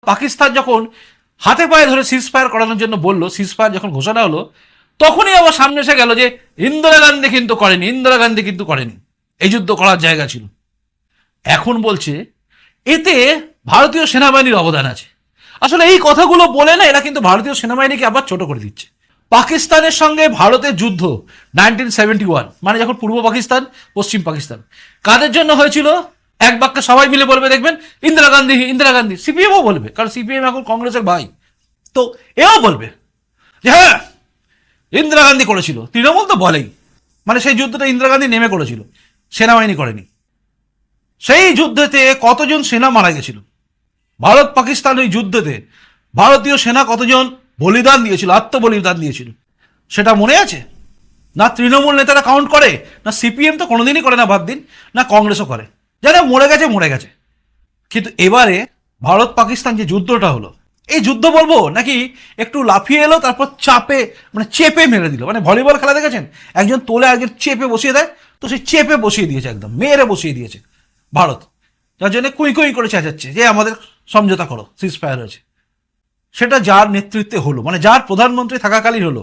পাকিস্তান যখন হাতে পায়ে ধরে সিজ ফায়ার করানোর জন্য বললো, সিজ ফায়ার যখন ঘোষণা হলো, তখনই আবার সামনে এসে গেল যে ইন্দিরা গান্ধী কিন্তু করেনি, ইন্দিরা গান্ধী কিন্তু করেনি, এই যুদ্ধ করার জায়গা ছিল। এখন বলছে এতে ভারতীয় সেনাবাহিনীর অবদান আছে। আসলে এই কথাগুলো বলে না এরা কিন্তু ভারতীয় সেনাবাহিনীকে আবার ছোট করে দিচ্ছে। পাকিস্তানের সঙ্গে ভারতের যুদ্ধ 1971, মানে যখন পূর্ব পাকিস্তান পশ্চিম পাকিস্তান, কাদের জন্য হয়েছিল? এক বাক্যে সবাই মিলে বলবে, দেখবেন ইন্দিরা গান্ধী, ইন্দিরা গান্ধী। সিপিএমও বলবে, কারণ সিপিএম এখন কংগ্রেসের ভাই, তো এও বলবে যে হ্যাঁ ইন্দিরা গান্ধী করেছিল। তৃণমূল তো বলেই, মানে সেই যুদ্ধটা ইন্দিরা গান্ধী নেমে করেছিল, সেনাবাহিনী করেনি। সেই যুদ্ধেতে কতজন সেনা মারা গেছিল? ভারত পাকিস্তান ওই যুদ্ধেতে ভারতীয় সেনা কতজন বলিদান দিয়েছিল, আত্মবলিদান দিয়েছিল, সেটা মনে আছে? না তৃণমূল নেতারা কাউন্ট করে, না সিপিএম তো কোনোদিনই করে না, বাদ দিন, না কংগ্রেসও করে। যারা মরে গেছে মরে গেছে। কিন্তু এবারে ভারত পাকিস্তান যে যুদ্ধটা হলো, এই যুদ্ধ বলবো নাকি একটু লাফিয়ে এলো, তারপর চাপে মানে চেপে মেরে দিল। মানে ভলিবল খেলা দেখেছেন, একজন তোলে একজন চেপে বসিয়ে দেয়, তো সেই চেপে বসিয়ে দিয়েছে, একদম মেরে বসিয়ে দিয়েছে ভারত। যার জন্য কুই কুই করে চেঁচাচ্ছে যে আমাদের সমঝোতা করো, সিজ ফায়ার হয়েছে। সেটা যার নেতৃত্বে হলো, মানে যার প্রধানমন্ত্রী থাকাকালীন হলো,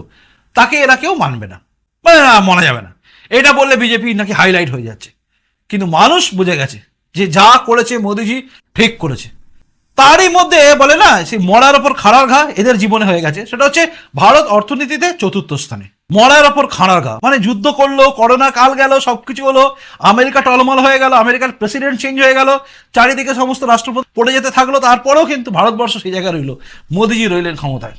তাকে এরা কেউ মানবে না, মানে না মানা যাবে না। এটা বললে বিজেপি নাকি হাইলাইট হয়ে যাচ্ছে। কিন্তু মানুষ বুঝে গেছে যে যা করেছে মোদিজি ঠিক করেছে। তারই মধ্যে বলে না, সেই মরার ওপর খাড়ার ঘা এদের জীবনে হয়ে গেছে। সেটা হচ্ছে ভারত অর্থনীতিতে চতুর্থ স্থানে, মরার ওপর খাড়ার ঘা। মানে যুদ্ধ করলো, করোনা কাল গেল, সবকিছু হলো, আমেরিকা টলমল হয়ে গেল, আমেরিকার প্রেসিডেন্ট চেঞ্জ হয়ে গেল, চারিদিকে সমস্ত রাষ্ট্রপতি পড়ে যেতে থাকলো, তারপরেও কিন্তু ভারতবর্ষ সেই জায়গায় রইল, মোদিজি রইলেন ক্ষমতায়।